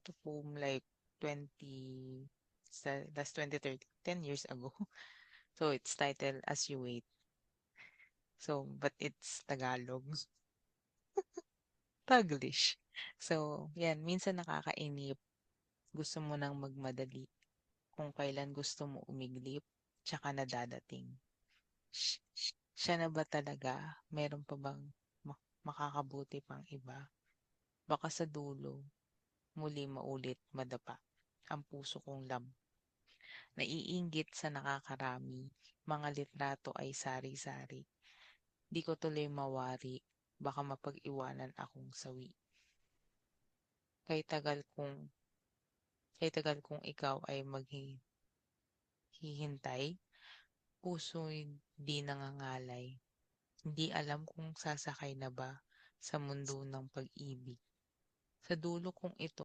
to poem like 20, last 2030, 10 years ago. So it's titled As You Wait. So, but it's Tagalog. Taglish. So, yan, minsan nakakainip. Gusto mo nang magmadali. Kung kailan gusto mo umiglip, tsaka na dadating. Siya na ba talaga? Meron pa bang makakabuti pang iba? Baka sa dulo, muli maulit madapa ang puso kong naiinggit sa nakakarami, mga litrato ay sari-sari. Di ko tuloy mawari, baka mapag-iwanan akong sawi. Kay tagal kong, kay tagal kong ikaw ay maghihintay, puso'y di nangangalay. Hindi alam kung sasakay na ba sa mundo ng pag-ibig. Sa dulo kong ito